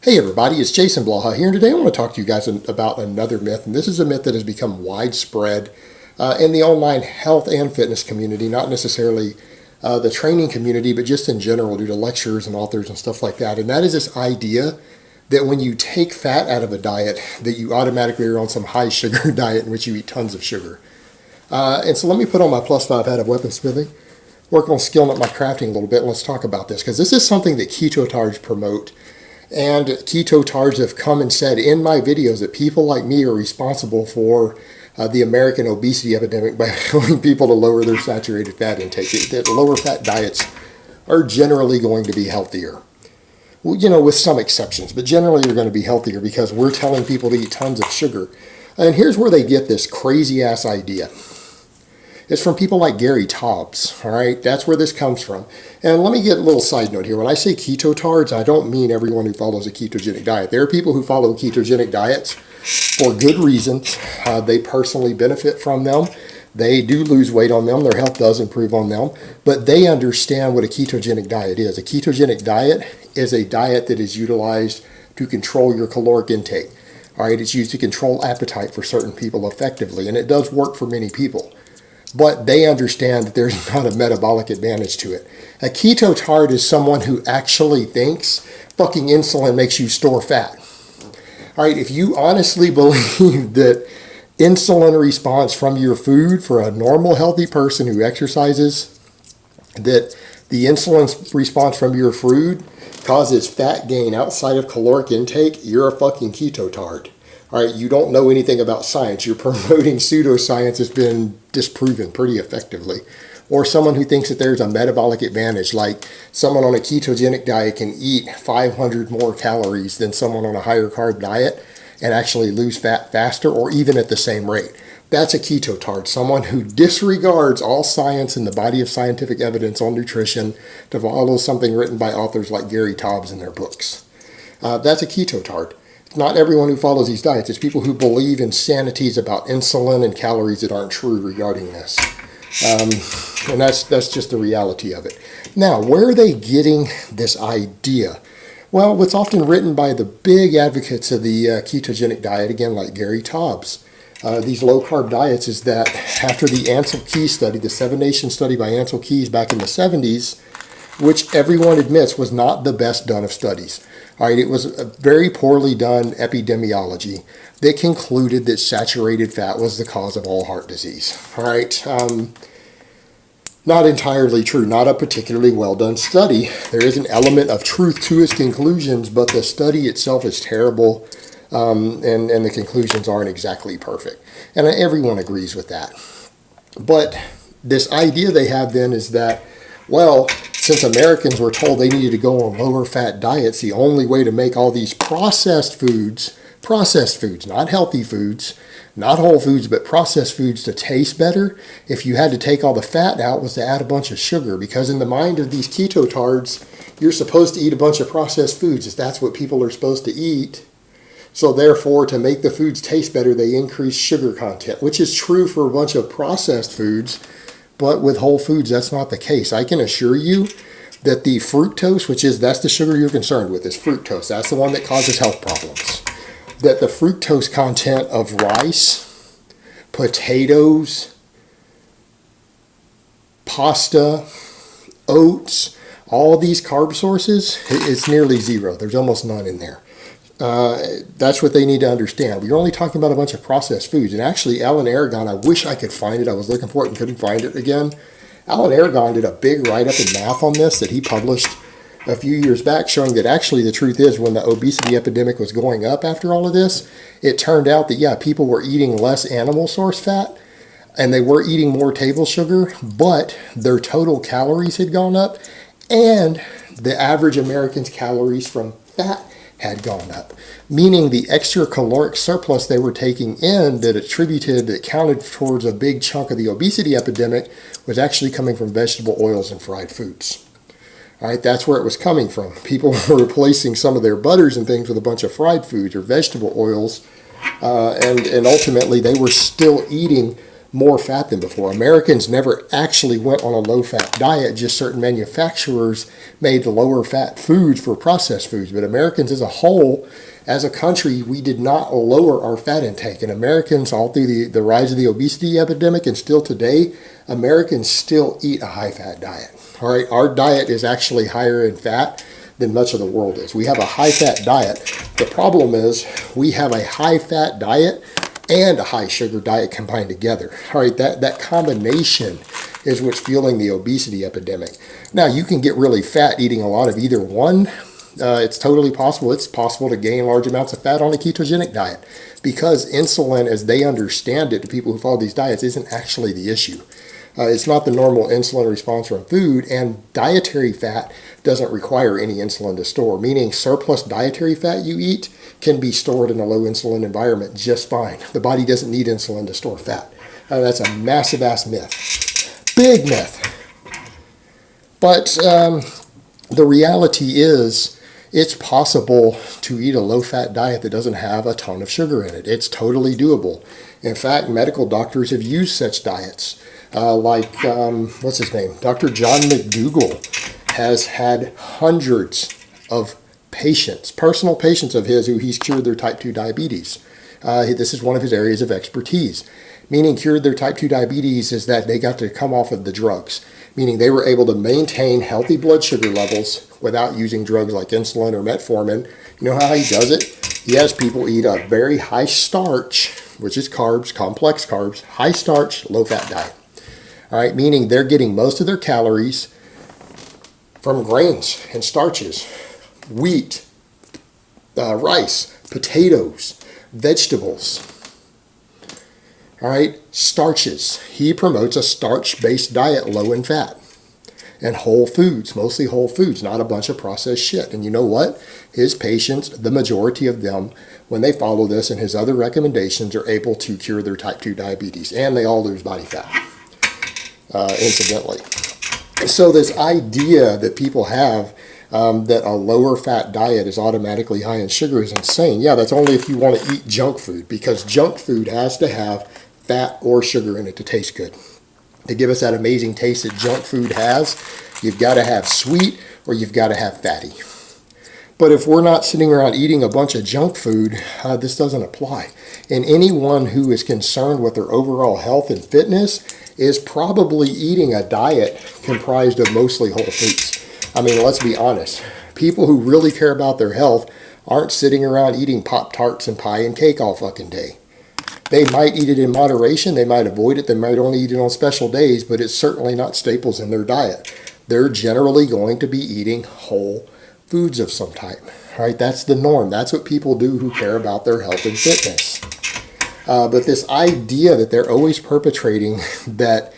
Hey everybody, it's Jason Blaha here, and today I want to talk to you guys about another myth, and this is a myth that has become widespread in the online health and fitness community, not necessarily the training community, but just in general due to lectures and authors and stuff like that, and that is this idea that when you take fat out of a diet, that you automatically are on some high sugar diet in which you eat tons of sugar. And so let me put on my +5 hat of weaponsmithing, work on skilling up my crafting a little bit, and let's talk about this, because this is something that keto-tards promote. And keto-tards have come and said in my videos that people like me are responsible for the American obesity epidemic by telling people to lower their saturated fat intake. That lower fat diets are generally going to be healthier. Well, you know, with some exceptions, but generally you're going to be healthier because we're telling people to eat tons of sugar. And here's where they get this crazy ass idea. It's from people like Gary Taubes, all right? That's where this comes from. And let me get a little side note here. When I say keto-tards, I don't mean everyone who follows a ketogenic diet. There are people who follow ketogenic diets for good reasons. They personally benefit from them. They do lose weight on them. Their health does improve on them. But they understand what a ketogenic diet is. A ketogenic diet is a diet that is utilized to control your caloric intake. All right, it's used to control appetite for certain people effectively, and it does work for many people. But they understand that there's not a metabolic advantage to it. A keto-tard is someone who actually thinks fucking insulin makes you store fat. All right, if you honestly believe that insulin response from your food for a normal, healthy person who exercises, that the insulin response from your food causes fat gain outside of caloric intake, you're a fucking keto-tard. All right, you don't know anything about science. You're promoting pseudoscience that's been disproven pretty effectively. Or someone who thinks that there's a metabolic advantage, like someone on a ketogenic diet can eat 500 more calories than someone on a higher carb diet and actually lose fat faster or even at the same rate. That's a keto-tard, someone who disregards all science and the body of scientific evidence on nutrition to follow something written by authors like Gary Taubes in their books. That's a keto-tard. Not everyone who follows these diets. It's people who believe insanities about insulin and calories that aren't true regarding this. And that's just the reality of it. Now, where are they getting this idea? Well, what's often written by the big advocates of the ketogenic diet, again, like Gary Taubes, these low-carb diets, is that after the Ansel Keys study, the 7-Nation study by Ansel Keys back in the 70s, which everyone admits was not the best done of studies. All right, it was a very poorly done epidemiology that concluded that saturated fat was the cause of all heart disease. All right, not entirely true, not a particularly well done study. There is an element of truth to its conclusions, but the study itself is terrible, and the conclusions aren't exactly perfect. And everyone agrees with that. But this idea they have then is that, well, since Americans were told they needed to go on lower fat diets, the only way to make all these processed foods, not healthy foods, not whole foods, but processed foods to taste better, if you had to take all the fat out, was to add a bunch of sugar. Because in the mind of these keto-tards, you're supposed to eat a bunch of processed foods, if that's what people are supposed to eat. So therefore, to make the foods taste better, they increase sugar content, which is true for a bunch of processed foods. But with whole foods, that's not the case. I can assure you that the fructose, that's the sugar you're concerned with, is fructose. That's the one that causes health problems. That the fructose content of rice, potatoes, pasta, oats, all these carb sources, it's nearly zero. There's almost none in there. That's what they need to understand. We're only talking about a bunch of processed foods. And actually, Alan Aragon, I wish I could find it. I was looking for it and couldn't find it again. Alan Aragon did a big write-up in Math on this that he published a few years back, showing that actually the truth is when the obesity epidemic was going up after all of this, it turned out that, yeah, people were eating less animal source fat and they were eating more table sugar, but their total calories had gone up and the average American's calories from fat had gone up, meaning the extra caloric surplus they were taking in that counted towards a big chunk of the obesity epidemic was actually coming from vegetable oils and fried foods. All right, that's where it was coming from. People were replacing some of their butters and things with a bunch of fried foods or vegetable oils, and ultimately they were still eating more fat than before. Americans never actually went on a low-fat diet. Just certain manufacturers made lower fat foods for processed foods. But Americans as a whole, as a country, we did not lower our fat intake. And Americans, all through the rise of the obesity epidemic and still today, Americans still eat a high-fat diet. All right, our diet is actually higher in fat than much of the world is. We have a high-fat diet. The problem is we have a high-fat diet and a high-sugar diet combined together. All right, that combination is what's fueling the obesity epidemic. Now, you can get really fat eating a lot of either one. It's totally possible. It's possible to gain large amounts of fat on a ketogenic diet because insulin, as they understand it, to people who follow these diets, isn't actually the issue. It's not the normal insulin response from food, and dietary fat doesn't require any insulin to store, meaning surplus dietary fat you eat can be stored in a low insulin environment just fine. The body doesn't need insulin to store fat. That's a massive ass myth. Big myth. But the reality is it's possible to eat a low-fat diet that doesn't have a ton of sugar in it. It's totally doable. In fact, medical doctors have used such diets. What's his name? Dr. John McDougall has had hundreds of patients, personal patients of his, who he's cured their type 2 diabetes. This is one of his areas of expertise. Meaning cured their type 2 diabetes is that they got to come off of the drugs, meaning they were able to maintain healthy blood sugar levels without using drugs like insulin or metformin. You know how he does it? He has people eat a very high starch, which is carbs, complex carbs, high starch, low fat diet. All right, meaning they're getting most of their calories from grains and starches, wheat, rice, potatoes, vegetables. All right, starches. He promotes a starch-based diet, low in fat, and whole foods, mostly whole foods, not a bunch of processed shit. And you know what? His patients, the majority of them, when they follow this and his other recommendations, are able to cure their type 2 diabetes, and they all lose body fat, incidentally. So this idea that people have that a lower fat diet is automatically high in sugar is insane. Yeah, that's only if you want to eat junk food, because junk food has to have fat or sugar in it to taste good. To give us that amazing taste that junk food has, you've got to have sweet or you've got to have fatty. But if we're not sitting around eating a bunch of junk food, this doesn't apply. And anyone who is concerned with their overall health and fitness is probably eating a diet comprised of mostly whole foods. I mean, let's be honest. People who really care about their health aren't sitting around eating Pop-Tarts and pie and cake all fucking day. They might eat it in moderation. They might avoid it. They might only eat it on special days, but it's certainly not staples in their diet. They're generally going to be eating whole foods of some type. All right, that's the norm. That's what people do who care about their health and fitness. But this idea that they're always perpetrating that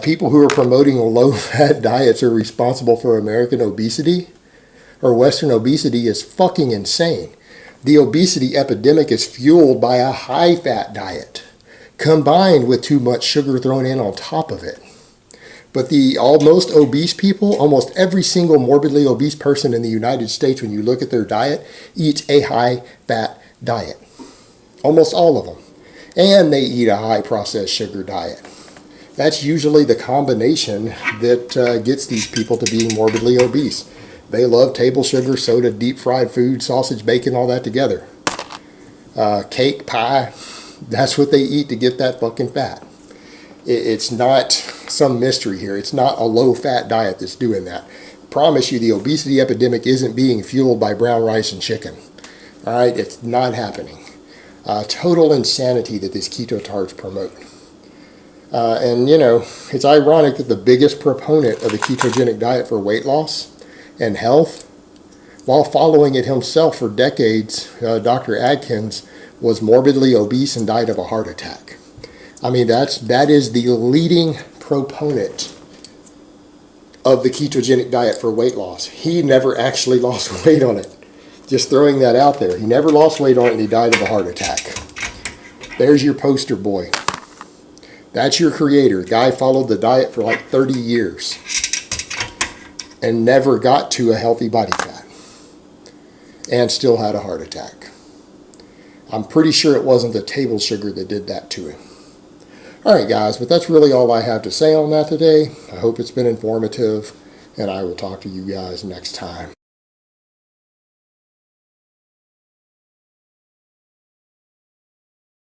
people who are promoting low-fat diets are responsible for American obesity or Western obesity is fucking insane. The obesity epidemic is fueled by a high-fat diet combined with too much sugar thrown in on top of it. But most obese people, almost every single morbidly obese person in the United States, when you look at their diet, eats a high-fat diet. Almost all of them. And they eat a high-processed sugar diet. That's usually the combination that gets these people to being morbidly obese. They love table sugar, soda, deep-fried food, sausage, bacon, all that together. Cake, pie, that's what they eat to get that fucking fat. It's not some mystery here. It's not a low-fat diet that's doing that. Promise you, the obesity epidemic isn't being fueled by brown rice and chicken. All right, it's not happening. Total insanity that these keto tards promote. And, you know, it's ironic that the biggest proponent of the ketogenic diet for weight loss and health, while following it himself for decades, Dr. Atkins was morbidly obese and died of a heart attack. I mean, that is the leading proponent of the ketogenic diet for weight loss. He never actually lost weight on it. Just throwing that out there. He never lost weight on it and he died of a heart attack. There's your poster boy. That's your creator. The guy followed the diet for like 30 years and never got to a healthy body fat and still had a heart attack. I'm pretty sure it wasn't the table sugar that did that to him. All right, guys, but that's really all I have to say on that today. I hope it's been informative, and I will talk to you guys next time.